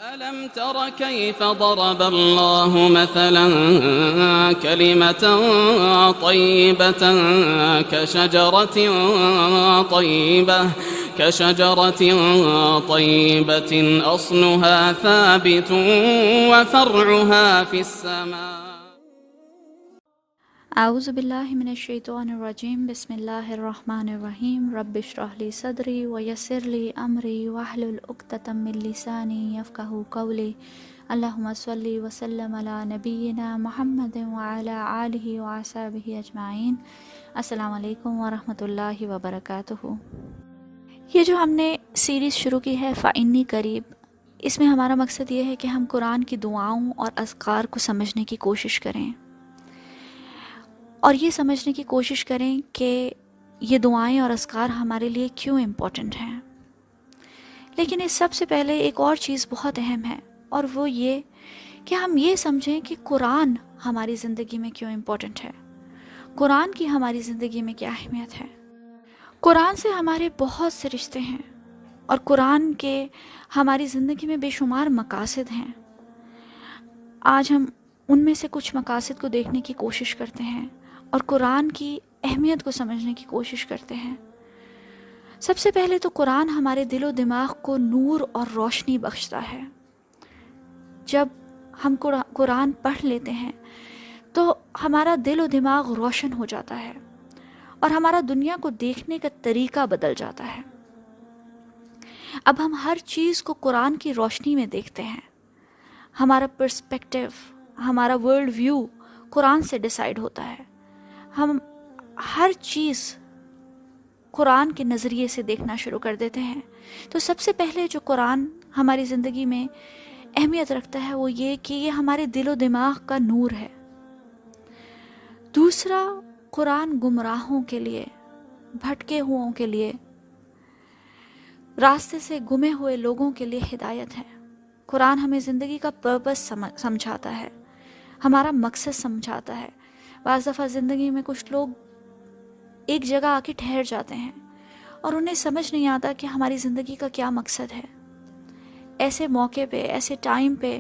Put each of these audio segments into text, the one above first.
ألم تر كيف ضرب الله مثلا كلمة طيبة كشجرة طيبة أصلها ثابت وفرعها في السماء. اعوذ باللہ من الشیطان الرجیم، بسم اللہ الرحمن الرحیم۔ رب اشرح لی صدری ویسر لی امری واحلل عقدۃ من لسانی یفقہوا قولی۔ اللہم صلی وسلم علی نبینا محمد وعلی آلہ وصحبہ اجمعین۔ السلام علیکم ورحمۃ اللہ وبرکاتہ۔ یہ جو ہم نے سیریز شروع کی ہے فإنی قریب، اس میں ہمارا مقصد یہ ہے کہ ہم قرآن کی دعاؤں اور اذکار کو سمجھنے کی کوشش کریں، اور یہ سمجھنے کی کوشش کریں کہ یہ دعائیں اور اذکار ہمارے لیے کیوں امپورٹنٹ ہیں۔ لیکن اس سب سے پہلے ایک اور چیز بہت اہم ہے، اور وہ یہ کہ ہم یہ سمجھیں کہ قرآن ہماری زندگی میں کیوں امپورٹنٹ ہے، قرآن کی ہماری زندگی میں کیا اہمیت ہے۔ قرآن سے ہمارے بہت سے رشتے ہیں، اور قرآن کے ہماری زندگی میں بے شمار مقاصد ہیں۔ آج ہم ان میں سے کچھ مقاصد کو دیکھنے کی کوشش کرتے ہیں اور قرآن کی اہمیت کو سمجھنے کی کوشش کرتے ہیں۔ سب سے پہلے تو قرآن ہمارے دل و دماغ کو نور اور روشنی بخشتا ہے۔ جب ہم قرآن پڑھ لیتے ہیں تو ہمارا دل و دماغ روشن ہو جاتا ہے، اور ہمارا دنیا کو دیکھنے کا طریقہ بدل جاتا ہے۔ اب ہم ہر چیز کو قرآن کی روشنی میں دیکھتے ہیں۔ ہمارا پرسپیکٹیو، ہمارا ورلڈ ویو قرآن سے ڈیسائیڈ ہوتا ہے۔ ہم ہر چیز قرآن کے نظریے سے دیکھنا شروع کر دیتے ہیں۔ تو سب سے پہلے جو قرآن ہماری زندگی میں اہمیت رکھتا ہے وہ یہ کہ یہ ہمارے دل و دماغ کا نور ہے۔ دوسرا، قرآن گمراہوں کے لیے، بھٹکے ہوئوں کے لیے، راستے سے گمے ہوئے لوگوں کے لیے ہدایت ہے۔ قرآن ہمیں زندگی کا پرپس سمجھاتا ہے، ہمارا مقصد سمجھاتا ہے۔ بعض دفعہ زندگی میں کچھ لوگ ایک جگہ آ کے ٹھہر جاتے ہیں اور انہیں سمجھ نہیں آتا کہ ہماری زندگی کا کیا مقصد ہے۔ ایسے موقع پہ، ایسے ٹائم پہ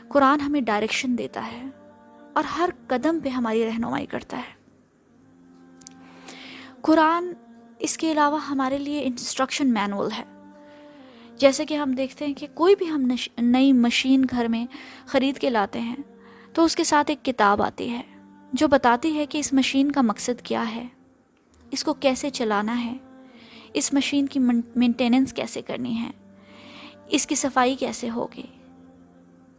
قرآن ہمیں ڈائریکشن دیتا ہے اور ہر قدم پہ ہماری رہنمائی کرتا ہے۔ قرآن اس کے علاوہ ہمارے لیے انسٹرکشن مینول ہے۔ جیسے کہ ہم دیکھتے ہیں کہ کوئی بھی ہم نئی مشین گھر میں خرید کے لاتے ہیں تو اس کے ساتھ ایک کتاب آتی ہے جو بتاتی ہے کہ اس مشین کا مقصد کیا ہے، اس کو کیسے چلانا ہے، اس مشین کی مینٹیننس کیسے کرنی ہے، اس کی صفائی کیسے ہوگی،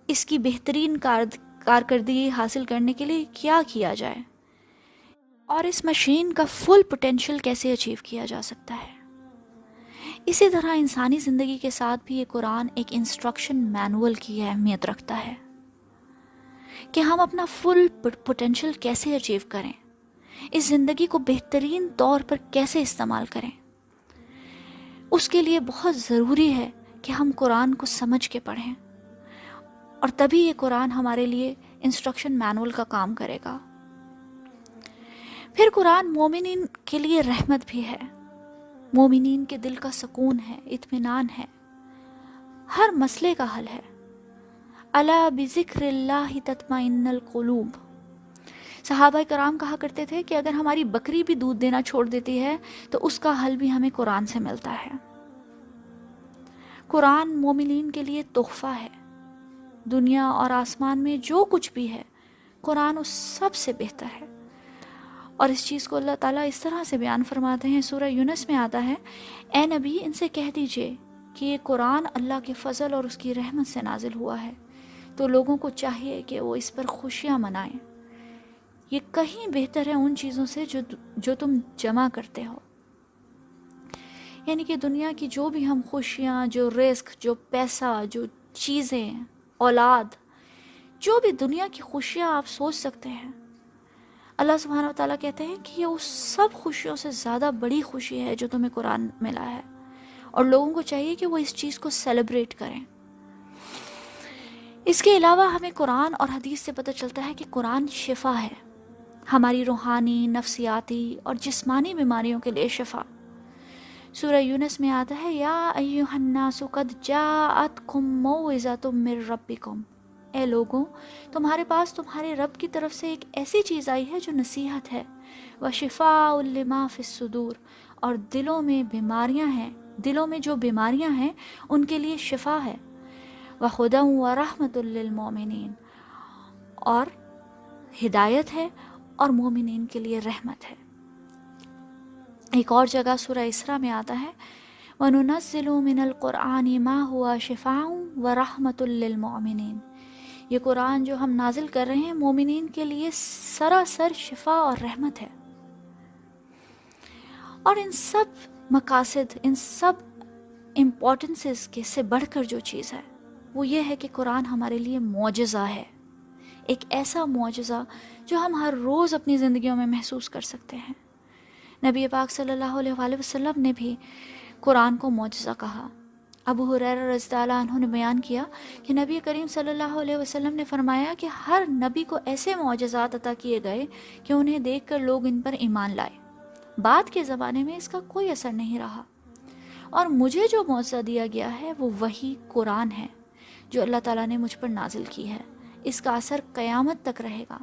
اس کی بہترین کارکردگی حاصل کرنے کے لیے کیا کیا جائے، اور اس مشین کا فل پوٹینشیل کیسے اچیو کیا جا سکتا ہے۔ اسی طرح انسانی زندگی کے ساتھ بھی یہ قرآن ایک انسٹرکشن مینول کی اہمیت رکھتا ہے کہ ہم اپنا فل پوٹینشیل کیسے اچیو کریں، اس زندگی کو بہترین طور پر کیسے استعمال کریں۔ اس کے لیے بہت ضروری ہے کہ ہم قرآن کو سمجھ کے پڑھیں، اور تبھی یہ قرآن ہمارے لیے انسٹرکشن مینول کا کام کرے گا۔ پھر قرآن مومنین کے لیے رحمت بھی ہے، مومنین کے دل کا سکون ہے، اطمینان ہے، ہر مسئلے کا حل ہے۔ الا بذکر اللہ تطمئن القلوب۔ صحابہ کرام کہا کرتے تھے کہ اگر ہماری بکری بھی دودھ دینا چھوڑ دیتی ہے تو اس کا حل بھی ہمیں قرآن سے ملتا ہے۔ قرآن مومنین کے لیے تحفہ ہے۔ دنیا اور آسمان میں جو کچھ بھی ہے قرآن اس سب سے بہتر ہے، اور اس چیز کو اللہ تعالیٰ اس طرح سے بیان فرماتے ہیں، سورہ یونس میں آتا ہے، اے نبی ان سے کہہ دیجئے کہ یہ قرآن اللہ کے فضل اور اس کی رحمت سے نازل ہوا ہے، تو لوگوں کو چاہیے کہ وہ اس پر خوشیاں منائیں۔ یہ کہیں بہتر ہے ان چیزوں سے جو تم جمع کرتے ہو۔ یعنی کہ دنیا کی جو بھی ہم خوشیاں، جو رزق، جو پیسہ، جو چیزیں، اولاد، جو بھی دنیا کی خوشیاں آپ سوچ سکتے ہیں، اللہ سبحانہ و تعالیٰ کہتے ہیں کہ یہ اس سب خوشیوں سے زیادہ بڑی خوشی ہے جو تمہیں قرآن ملا ہے، اور لوگوں کو چاہیے کہ وہ اس چیز کو سیلیبریٹ کریں۔ اس کے علاوہ ہمیں قرآن اور حدیث سے پتہ چلتا ہے کہ قرآن شفا ہے، ہماری روحانی، نفسیاتی اور جسمانی بیماریوں کے لیے شفا۔ سورہ یونس میں آتا ہے یا ایھا الناس قد جاءتکم موعظۃ من ربکم، اے لوگوں تمہارے پاس تمہارے رب کی طرف سے ایک ایسی چیز آئی ہے جو نصیحت ہے، وشفاء لما فی الصدور، اور دلوں میں بیماریاں ہیں، دلوں میں جو بیماریاں ہیں ان کے لیے شفا ہے، وہدی ورحمۃ للمؤمنین، اور ہدایت ہے اور مومنین کے لیے رحمت ہے۔ ایک اور جگہ سورہ اسراء میں آتا ہے وَنُنَزِّلُ مِنَ الْقُرْآنِ مَا هُوَ شِفَاءٌ وَرَحْمَةٌ لِّلْمُؤْمِنِينَ، یہ قرآن جو ہم نازل کر رہے ہیں مومنین کے لیے سراسر شفا اور رحمت ہے۔ اور ان سب مقاصد، ان سب امپورٹنسز کے سے بڑھ کر جو چیز ہے وہ یہ ہے کہ قرآن ہمارے لیے معجزہ ہے، ایک ایسا معجزہ جو ہم ہر روز اپنی زندگیوں میں محسوس کر سکتے ہیں۔ نبی پاک صلی اللہ علیہ وآلہ وسلم نے بھی قرآن کو معجزہ کہا۔ ابو ہریرہ رضی اللہ عنہ نے بیان کیا کہ نبی کریم صلی اللہ علیہ وسلم نے فرمایا کہ ہر نبی کو ایسے معجزات عطا کیے گئے کہ انہیں دیکھ کر لوگ ان پر ایمان لائے، بعد کے زمانے میں اس کا کوئی اثر نہیں رہا، اور مجھے جو معجزہ دیا گیا ہے وہ وہی قرآن ہے جو اللہ تعالیٰ نے مجھ پر نازل کی ہے، اس کا اثر قیامت تک رہے گا۔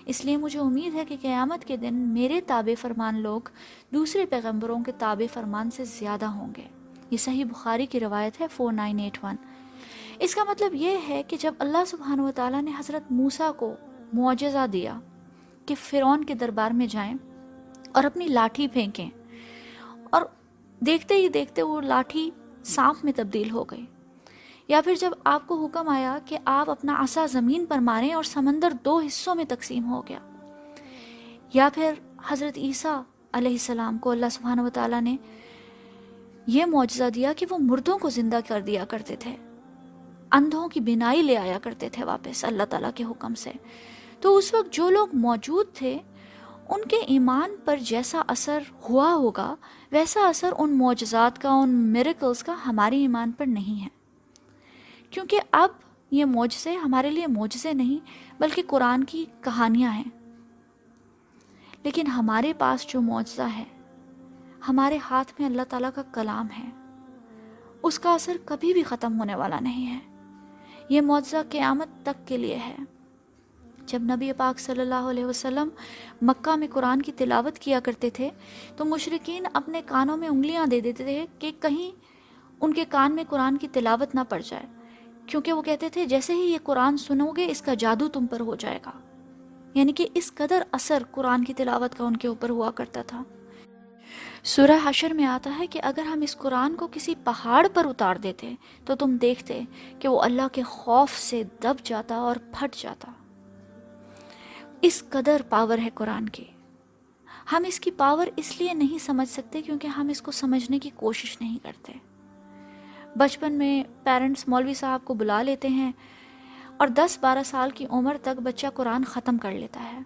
اس لیے مجھے امید ہے کہ قیامت کے دن میرے تابع فرمان لوگ دوسرے پیغمبروں کے تابع فرمان سے زیادہ ہوں گے۔ یہ صحیح بخاری کی روایت ہے 4981۔ اس کا مطلب یہ ہے کہ جب اللہ سبحانہ و تعالیٰ نے حضرت موسیٰ کو معجزہ دیا کہ فرعون کے دربار میں جائیں اور اپنی لاٹھی پھینکیں، اور دیکھتے ہی دیکھتے وہ لاٹھی سانپ میں تبدیل ہو گئی، یا پھر جب آپ کو حکم آیا کہ آپ اپنا عصا زمین پر ماریں اور سمندر 2 حصوں میں تقسیم ہو گیا، یا پھر حضرت عیسیٰ علیہ السلام کو اللہ سبحانہ و تعالیٰ نے یہ معجزہ دیا کہ وہ مردوں کو زندہ کر دیا کرتے تھے، اندھوں کی بینائی لے آیا کرتے تھے واپس اللہ تعالیٰ کے حکم سے، تو اس وقت جو لوگ موجود تھے ان کے ایمان پر جیسا اثر ہوا ہوگا ویسا اثر ان معجزات کا، ان میریکلز کا ہمارے ایمان پر نہیں ہے، کیونکہ اب یہ معجزے ہمارے لیے معجزے نہیں بلکہ قرآن کی کہانیاں ہیں۔ لیکن ہمارے پاس جو معجزہ ہے، ہمارے ہاتھ میں اللہ تعالیٰ کا کلام ہے، اس کا اثر کبھی بھی ختم ہونے والا نہیں ہے، یہ معجزہ قیامت تک کے لیے ہے۔ جب نبی پاک صلی اللہ علیہ وسلم مکہ میں قرآن کی تلاوت کیا کرتے تھے تو مشرکین اپنے کانوں میں انگلیاں دے دیتے تھے کہ کہیں ان کے کان میں قرآن کی تلاوت نہ پڑ جائے، کیونکہ وہ کہتے تھے جیسے ہی یہ قرآن سنو گے اس کا جادو تم پر ہو جائے گا، یعنی کہ اس قدر اثر قرآن کی تلاوت کا ان کے اوپر ہوا کرتا تھا۔ سورہ حشر میں آتا ہے کہ اگر ہم اس قرآن کو کسی پہاڑ پر اتار دیتے تو تم دیکھتے کہ وہ اللہ کے خوف سے دب جاتا اور پھٹ جاتا۔ اس قدر پاور ہے قرآن کی۔ ہم اس کی پاور اس لیے نہیں سمجھ سکتے کیونکہ ہم اس کو سمجھنے کی کوشش نہیں کرتے۔ بچپن میں پیرنٹس مولوی صاحب کو بلا لیتے ہیں اور 10-12 سال کی عمر تک بچہ قرآن ختم کر لیتا ہے،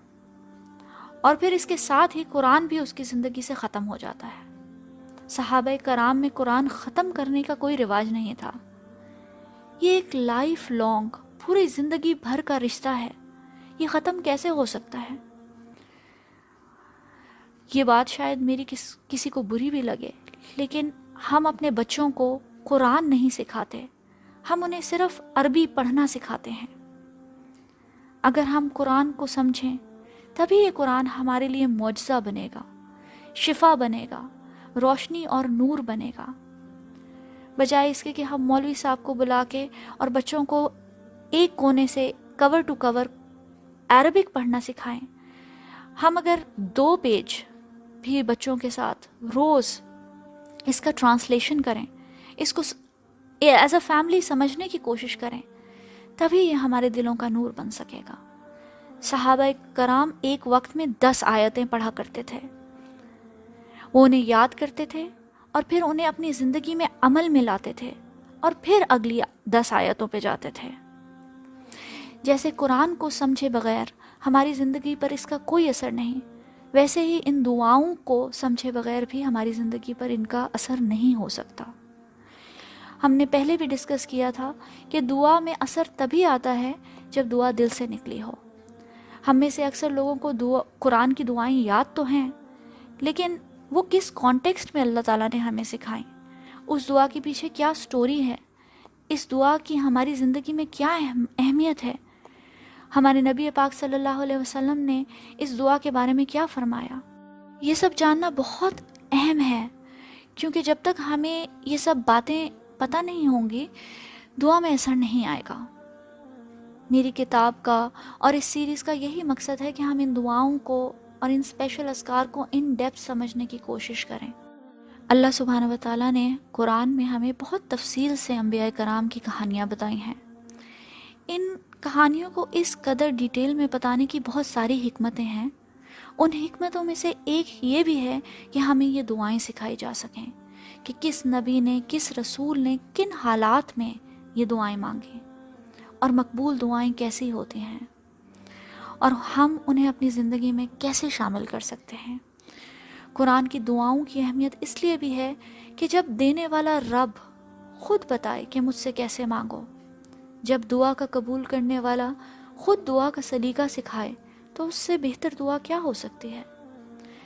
اور پھر اس کے ساتھ ہی قرآن بھی اس کی زندگی سے ختم ہو جاتا ہے۔ صحابہ کرام میں قرآن ختم کرنے کا کوئی رواج نہیں تھا، یہ ایک لائف لانگ، پوری زندگی بھر کا رشتہ ہے، یہ ختم کیسے ہو سکتا ہے؟ یہ بات شاید میری کسی کو بری بھی لگے، لیکن ہم اپنے بچوں کو قرآن نہیں سکھاتے، ہم انہیں صرف عربی پڑھنا سکھاتے ہیں۔ اگر ہم قرآن کو سمجھیں تبھی یہ قرآن ہمارے لیے معجزہ بنے گا، شفا بنے گا، روشنی اور نور بنے گا، بجائے اس کے کہ ہم مولوی صاحب کو بلا کے اور بچوں کو ایک کونے سے کور ٹو کور عربک پڑھنا سکھائیں۔ ہم اگر 2 پیج بھی بچوں کے ساتھ روز اس کا ٹرانسلیشن کریں، اس کو ایز اے فیملی سمجھنے کی کوشش کریں، تبھی یہ ہمارے دلوں کا نور بن سکے گا۔ صحابہ کرام ایک وقت میں 10 آیتیں پڑھا کرتے تھے، وہ انہیں یاد کرتے تھے اور پھر انہیں اپنی زندگی میں عمل میں لاتے تھے اور پھر اگلی 10 آیتوں پہ جاتے تھے۔ جیسے قرآن کو سمجھے بغیر ہماری زندگی پر اس کا کوئی اثر نہیں، ویسے ہی ان دعاؤں کو سمجھے بغیر بھی ہماری زندگی پر ان کا اثر نہیں ہو سکتا۔ ہم نے پہلے بھی ڈسکس کیا تھا کہ دعا میں اثر تبھی آتا ہے جب دعا دل سے نکلی ہو۔ ہم میں سے اکثر لوگوں کو قرآن کی دعائیں یاد تو ہیں، لیکن وہ کس کانٹیکسٹ میں اللہ تعالیٰ نے ہمیں سکھائیں، اس دعا کے پیچھے کیا سٹوری ہے، اس دعا کی ہماری زندگی میں کیا اہمیت ہے، ہمارے نبی پاک صلی اللہ علیہ وسلم نے اس دعا کے بارے میں کیا فرمایا، یہ سب جاننا بہت اہم ہے، کیونکہ جب تک ہمیں یہ سب باتیں پتہ نہیں ہوں گی دعا میں اثر نہیں آئے گا۔ میری کتاب کا اور اس سیریز کا یہی مقصد ہے کہ ہم ان دعاؤں کو اور ان اسپیشل اذکار کو ان ڈیپتھ سمجھنے کی کوشش کریں۔ اللہ سبحانہ و تعالیٰ نے قرآن میں ہمیں بہت تفصیل سے انبیاء کرام کی کہانیاں بتائی ہیں۔ ان کہانیوں کو اس قدر ڈیٹیل میں بتانے کی بہت ساری حکمتیں ہیں۔ ان حکمتوں میں سے ایک یہ بھی ہے کہ ہمیں یہ دعائیں سکھائی جا سکیں کہ کس نبی نے، کس رسول نے کن حالات میں یہ دعائیں مانگیں، اور مقبول دعائیں کیسی ہوتی ہیں، اور ہم انہیں اپنی زندگی میں کیسے شامل کر سکتے ہیں۔ قرآن کی دعاؤں کی اہمیت اس لیے بھی ہے کہ جب دینے والا رب خود بتائے کہ مجھ سے کیسے مانگو، جب دعا کا قبول کرنے والا خود دعا کا سلیقہ سکھائے، تو اس سے بہتر دعا کیا ہو سکتی ہے۔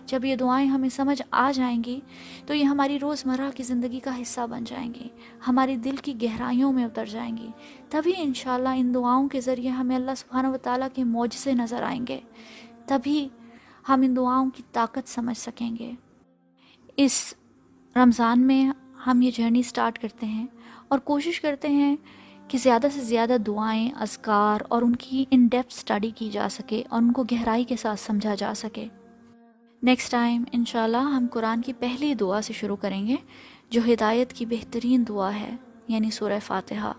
جب یہ دعائیں ہمیں سمجھ آ جائیں گی تو یہ ہماری روزمرہ کی زندگی کا حصہ بن جائیں گی، ہماری دل کی گہرائیوں میں اتر جائیں گی، تبھی انشاءاللہ ان دعاؤں کے ذریعے ہمیں اللہ سبحانہ و تعالیٰ کے معجزے نظر آئیں گے، تبھی ہم ان دعاؤں کی طاقت سمجھ سکیں گے۔ اس رمضان میں ہم یہ جرنی سٹارٹ کرتے ہیں اور کوشش کرتے ہیں کہ زیادہ سے زیادہ دعائیں، اذکار اور ان کی ان ڈیپتھ سٹڈی کی جا سکے اور ان کو گہرائی کے ساتھ سمجھا جا سکے۔ نیکسٹ ٹائم انشاءاللہ ہم قرآن کی پہلی دعا سے شروع کریں گے جو ہدایت کی بہترین دعا ہے، یعنی سورہ فاتحہ۔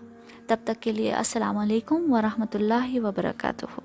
تب تک کے لیے السلام علیکم ورحمۃ اللہ وبرکاتہ۔